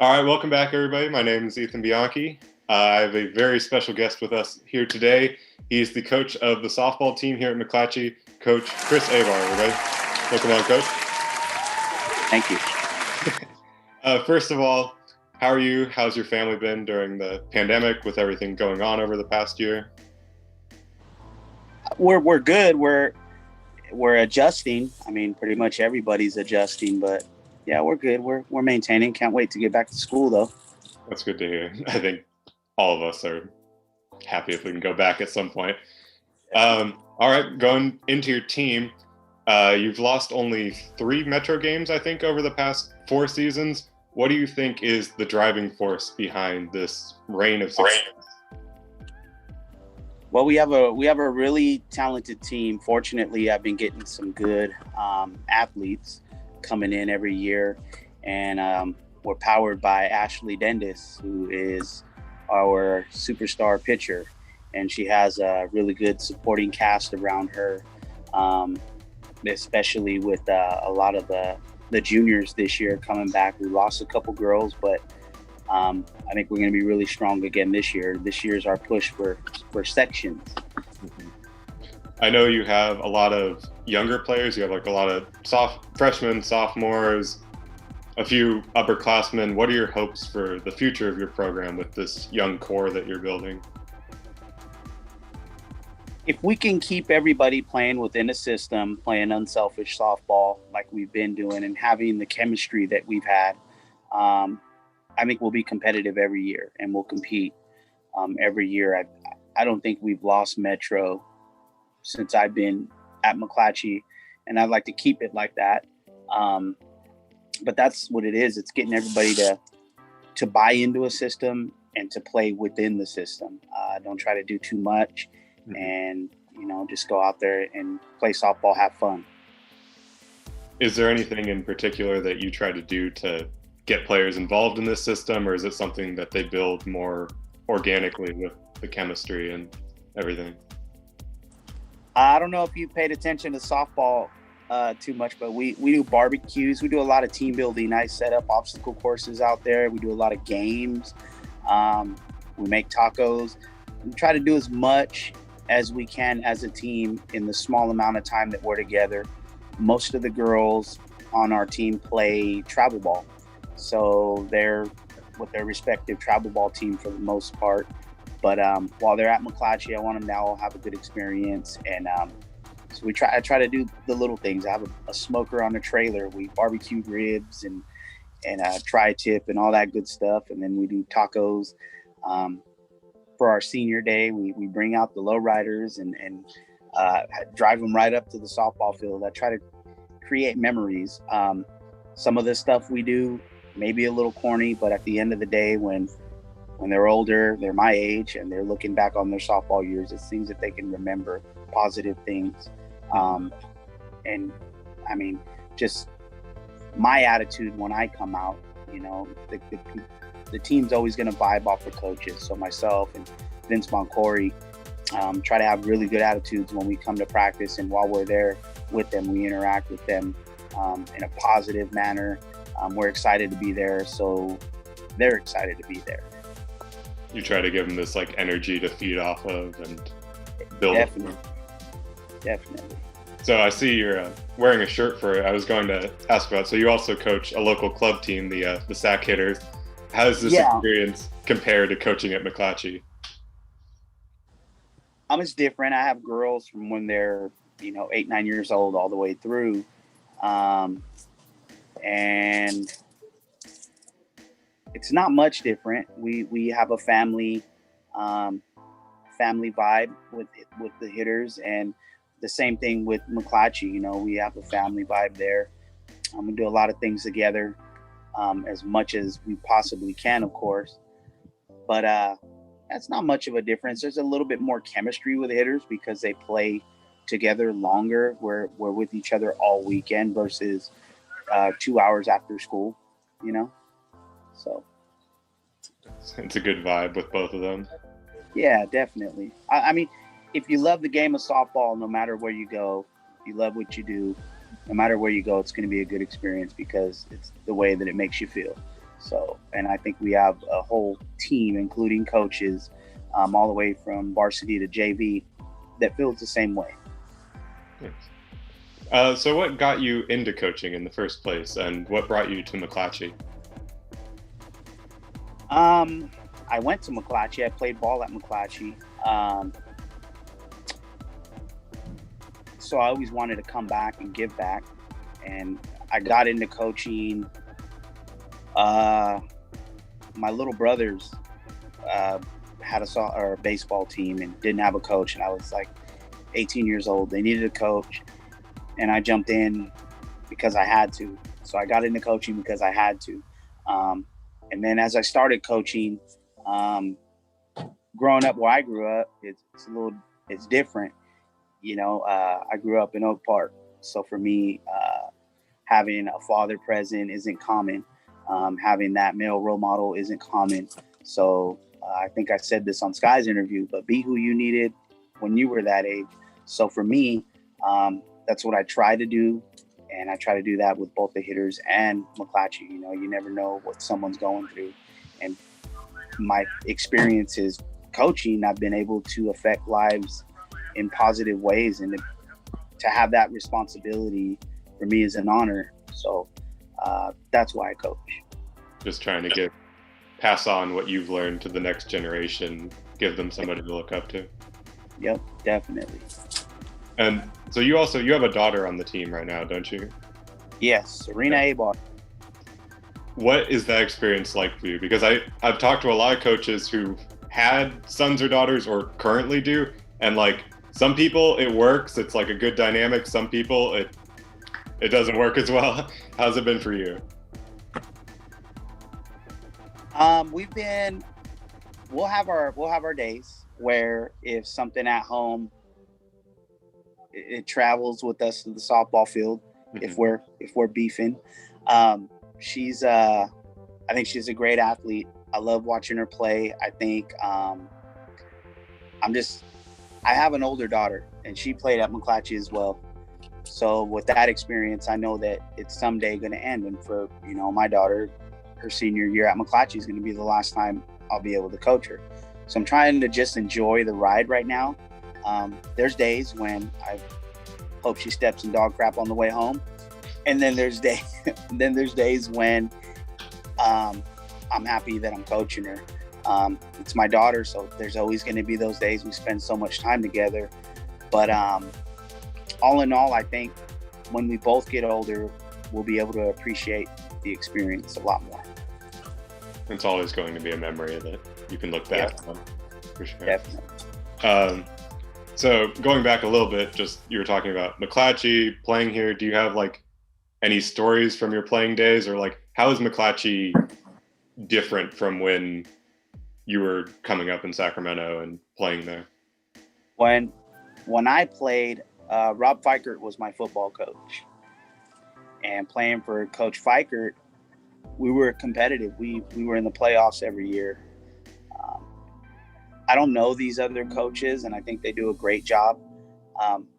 All right, welcome back, everybody. My name is Ethan Bianchi. I have a very special guest with us here today. He's the coach of the softball team here at McClatchy, Coach Chris Abar, everybody. Welcome on, Coach. Thank you. First of all, how are you? How's your family been during the pandemic with everything going on over the past year? We're good. We're adjusting. I mean, pretty much everybody's adjusting, but yeah, we're good. We're maintaining. Can't wait to get back to school, though. That's good to hear. I think all of us are happy if we can go back at some point. All right, going into your team, you've lost only 3 Metro games, I think, over the past 4 seasons. What do you think is the driving force behind this reign of success? Well, we have a really talented team. Fortunately, I've been getting some good athletes coming in every year, and we're powered by Ashley Dendis, who is our superstar pitcher, and she has a really good supporting cast around her, especially with a lot of the juniors this year coming back. We lost a couple girls, but I think we're going to be really strong again this year. This year's our push for sections. I know you have a lot of younger players. You have like a lot of freshmen, sophomores, a few upperclassmen. What are your hopes for the future of your program with this young core that you're building? If we can keep everybody playing within a system, playing unselfish softball like we've been doing and having the chemistry that we've had, I think we'll be competitive every year and we'll compete every year. I don't think we've lost Metro since I've been at McClatchy, and I'd like to keep it like that. But that's what it is. It's getting everybody to buy into a system and to play within the system. Don't try to do too much, and just go out there and play softball, have fun. Is there anything in particular that you try to do to get players involved in this system, or is it something that they build more organically with the chemistry and everything? I don't know if you paid attention to softball too much, but we do barbecues. We do a lot of team building. I set up obstacle courses out there. We do a lot of games. We make tacos. We try to do as much as we can as a team in the small amount of time that we're together. Most of the girls on our team play travel ball, so they're with their respective travel ball team for the most part. But while they're at McClatchy, I want them to all have a good experience. And so I try to do the little things. I have a smoker on the trailer. We barbecue ribs and tri-tip and all that good stuff. And then we do tacos. For our senior day, we bring out the lowriders and drive them right up to the softball field. I try to create memories. Some of the stuff we do may be a little corny, but at the end of the day, when they're older, they're my age, and they're looking back on their softball years, it's things that they can remember, positive things. And I mean, just my attitude when I come out, the team's always going to vibe off the coaches. So myself and Vince Moncory try to have really good attitudes when we come to practice, and while we're there with them, we interact with them in a positive manner. We're excited to be there, so they're excited to be there. You try to give them this like energy to feed off of and build. Definitely. So I see you're wearing a shirt for it. I was going to ask about. So you also coach a local club team, the Sac Hitters. How does this experience compare to coaching at McClatchy? It's different. I have girls from when they're 8, 9 years old all the way through, and it's not much different. We have a family vibe with the hitters, and the same thing with McClatchy. We have a family vibe there. We do a lot of things together, as much as we possibly can, of course. But that's not much of a difference. There's a little bit more chemistry with the hitters because they play together longer. We're with each other all weekend versus 2 hours after school, So it's a good vibe with both of them. Yeah, definitely. I mean, if you love the game of softball, no matter where you go, you love what you do, no matter where you go, it's going to be a good experience because it's the way that it makes you feel. So, and I think we have a whole team, including coaches, all the way from varsity to JV, that feels the same way. So what got you into coaching in the first place, and what brought you to McClatchy? I went to McClatchy. I played ball at McClatchy. So I always wanted to come back and give back. And I got into coaching. My little brothers had a baseball team and didn't have a coach. And I was like 18 years old. They needed a coach. And I jumped in because I had to. So I got into coaching because I had to. And then as I started coaching, growing up where I grew up, it's different. You know, I grew up in Oak Park. So for me, having a father present isn't common. Having that male role model isn't common. So I think I said this on Sky's interview, but be who you needed when you were that age. So for me, that's what I try to do. And I try to do that with both the hitters and McClatchy. You know, you never know what someone's going through. And my experiences coaching, I've been able to affect lives in positive ways. And to have that responsibility for me is an honor. So that's why I coach. Just trying to pass on what you've learned to the next generation, give them somebody to look up to. Yep, definitely. And so you have a daughter on the team right now, don't you? Yes, Serena Abar. What is that experience like for you? Because I've talked to a lot of coaches who had sons or daughters or currently do, and like some people it works, it's like a good dynamic. Some people it doesn't work as well. How's it been for you? We'll have our days where if something at home, it travels with us to the softball field. Mm-hmm. If we're beefing, I think she's a great athlete. I love watching her play. I think I have an older daughter and she played at McClatchy as well. So with that experience, I know that it's someday going to end. And for, you know, my daughter, her senior year at McClatchy is going to be the last time I'll be able to coach her. So I'm trying to just enjoy the ride right now. There's days when I hope she steps in dog crap on the way home. And then there's days when I'm happy that I'm coaching her. It's my daughter, so there's always going to be those days we spend so much time together. But all in all, I think when we both get older, we'll be able to appreciate the experience a lot more. It's always going to be a memory that you can look back on, for sure. Definitely. So going back a little bit, just you were talking about McClatchy playing here. Do you have like any stories from your playing days, or like how is McClatchy different from when you were coming up in Sacramento and playing there? When I played, Rob Feickert was my football coach, and playing for Coach Feickert, we were competitive. We were in the playoffs every year. I don't know these other coaches, and I think they do a great job.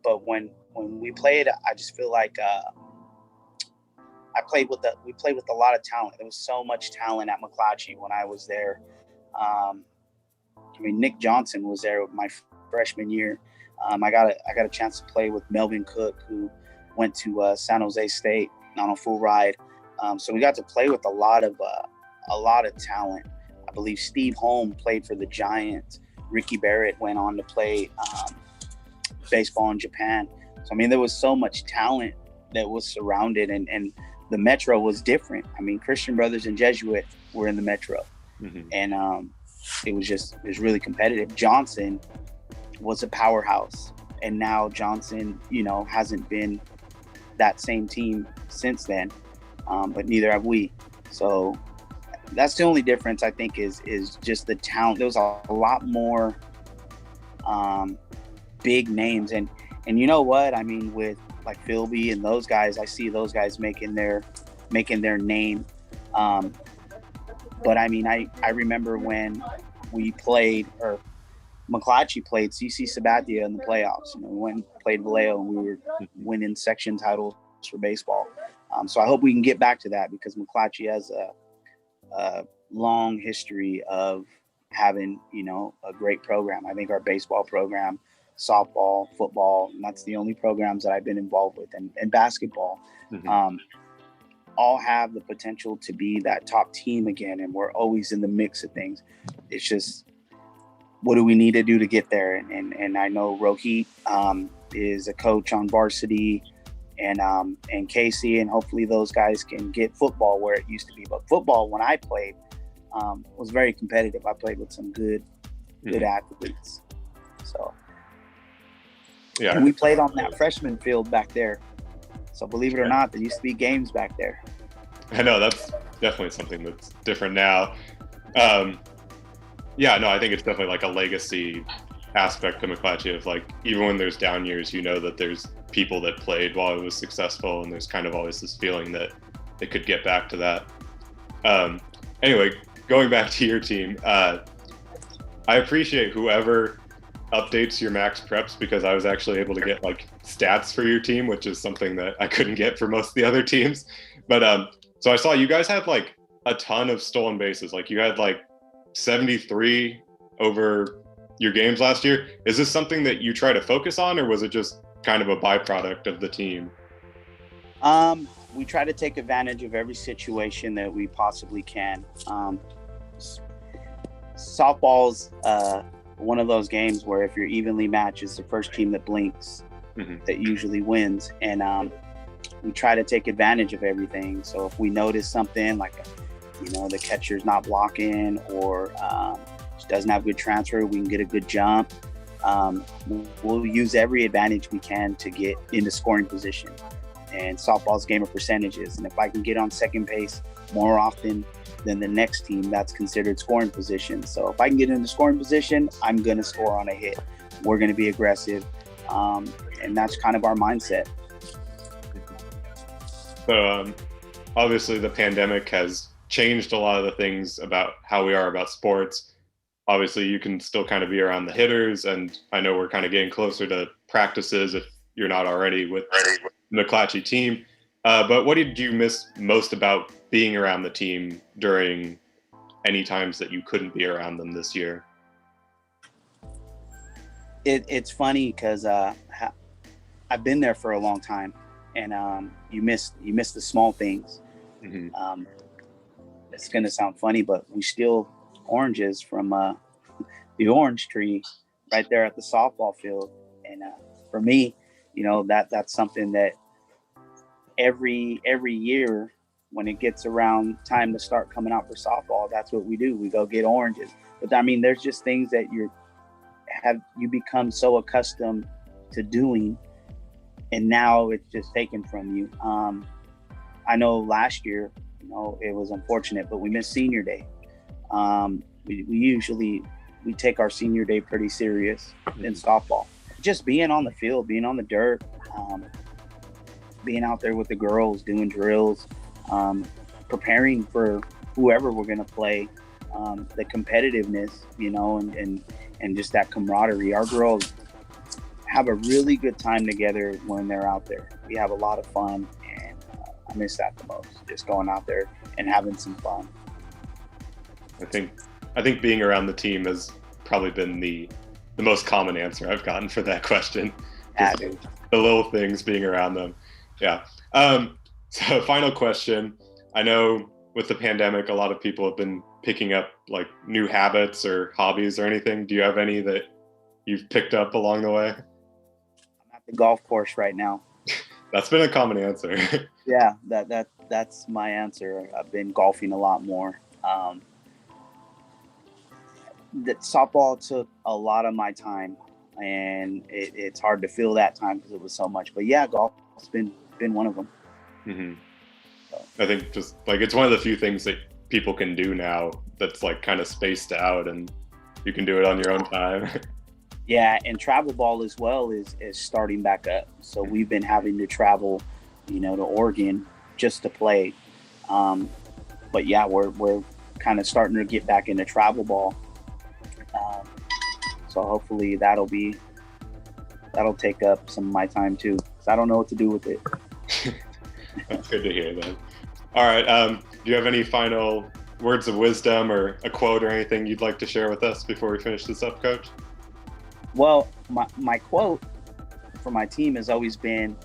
But when we played, I just feel like we played with a lot of talent. There was so much talent at McClatchy when I was there. Nick Johnson was there my freshman year. I got a chance to play with Melvin Cook, who went to San Jose State on a full ride. So we got to play with a lot of talent. I believe Steve Holm played for the Giants. Ricky Barrett went on to play baseball in Japan. So, I mean, there was so much talent that was surrounded, and the Metro was different. I mean, Christian Brothers and Jesuit were in the Metro. Mm-hmm. And it was really competitive. Johnson was a powerhouse, and now Johnson, you know, hasn't been that same team since then, but neither have we. So that's the only difference, I think, is just the talent. There was a lot more big names, and you know what? I mean, with like Philby and those guys, I see those guys making their name. But I mean, I remember when we played, or McClatchy played CC Sabathia in the playoffs. You know, we went and played Vallejo, and we were winning section titles for baseball. So I hope we can get back to that, because McClatchy has a long history of having, a great program. I think our baseball program, softball, football, and that's the only programs that I've been involved with, and basketball, all have the potential to be that top team again. And we're always in the mix of things. It's just, what do we need to do to get there? And I know Rohit is a coach on varsity, and Casey, and hopefully those guys can get football where it used to be. But football, when I played, was very competitive. I played with some good athletes. So yeah, and we played on that freshman field back there. So believe it or not, there used to be games back there. I know, that's definitely something that's different now. Yeah, no, I think it's definitely like a legacy aspect to McClatchy of like, even when there's down years, that there's people that played while it was successful, and there's kind of always this feeling that it could get back to that. Anyway, going back to your team, I appreciate whoever updates your max preps, because I was actually able to get like stats for your team, which is something that I couldn't get for most of the other teams. But so I saw you guys had like a ton of stolen bases. Like you had like 73 over your games last year. Is this something that you try to focus on, or was it just kind of a byproduct of the team? We try to take advantage of every situation that we possibly can. Softball's one of those games where if you're evenly matched, it's the first team that blinks that usually wins. And we try to take advantage of everything. So if we notice something like, the catcher's not blocking, or she doesn't have good transfer, we can get a good jump. We'll use every advantage we can to get into scoring position. And softball's game of percentages. And if I can get on second base more often than the next team, that's considered scoring position. So if I can get into scoring position, I'm going to score on a hit. We're going to be aggressive. And that's kind of our mindset. So obviously the pandemic has changed a lot of the things about how we are about sports. Obviously you can still kind of be around the hitters, and I know we're kind of getting closer to practices if you're not already with the McClatchy team. But what did you miss most about being around the team during any times that you couldn't be around them this year? It's funny because I've been there for a long time, and you miss the small things. It's going to sound funny, but we steal oranges from the orange tree right there at the softball field. And for me, that's something that every year when it gets around time to start coming out for softball, that's what we do. We go get oranges. But I mean, there's just things that you become so accustomed to doing, and now it's just taken from you. I know last year, it was unfortunate, but we missed senior day. We take our senior day pretty serious in softball. Just being on the field, being on the dirt, being out there with the girls, doing drills, preparing for whoever we're going to play, the competitiveness, and just that camaraderie. Our girls have a really good time together when they're out there. We have a lot of fun, and I miss that the most, just going out there and having some fun. I think being around the team has probably been the most common answer I've gotten for that question. The little things, being around them. Yeah. So final question. I know with the pandemic, a lot of people have been picking up like new habits or hobbies or anything. Do you have any that you've picked up along the way? I'm at the golf course right now. That's been a common answer. Yeah, that's my answer. I've been golfing a lot more. That softball took a lot of my time, and it's hard to fill that time because it was so much. But yeah, golf's been one of them. So. I think just like it's one of the few things that people can do now that's like kind of spaced out, and you can do it on your own time. Yeah, and travel ball as well is starting back up. So we've been having to travel, to Oregon just to play. But yeah, we're kind of starting to get back into travel ball. So hopefully that'll take up some of my time too, because I don't know what to do with it. That's good to hear then. All right. Do you have any final words of wisdom or a quote or anything you'd like to share with us before we finish this up, Coach? Well, my quote for my team has always been,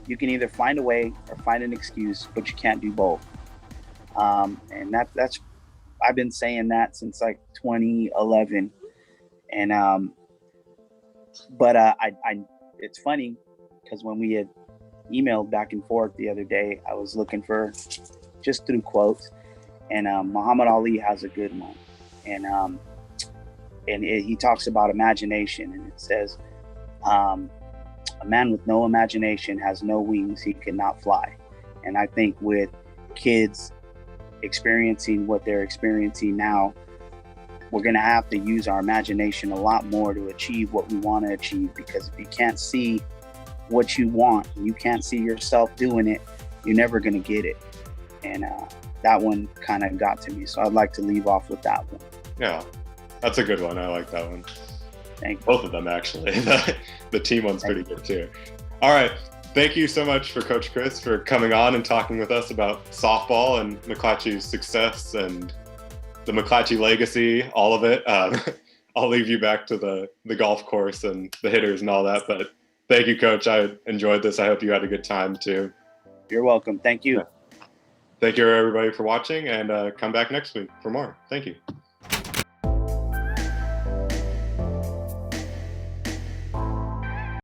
you can either find a way or find an excuse, but you can't do both. And that's I've been saying that since like 2011. And but it's funny because when we had emailed back and forth the other day, I was looking for just through quotes, and Muhammad Ali has a good one, and he talks about imagination, and it says, a man with no imagination has no wings, he cannot fly. And I think with kids experiencing what they're experiencing now, we're going to have to use our imagination a lot more to achieve what we want to achieve, because if you can't see what you want, you can't see yourself doing it, you're never going to get it. And that one kind of got to me, so I'd like to leave off with that one. Yeah, that's a good one. I like that one. Thank you. Both of them, actually. The team one's pretty good too. All right. Thank you so much for Coach Chris for coming on and talking with us about softball and McClatchy's success and the McClatchy legacy, all of it. I'll leave you back to the golf course and the hitters and all that. But thank you, Coach. I enjoyed this. I hope you had a good time too. You're welcome. Thank you. Yeah. Thank you, everybody, for watching, and come back next week for more. Thank you.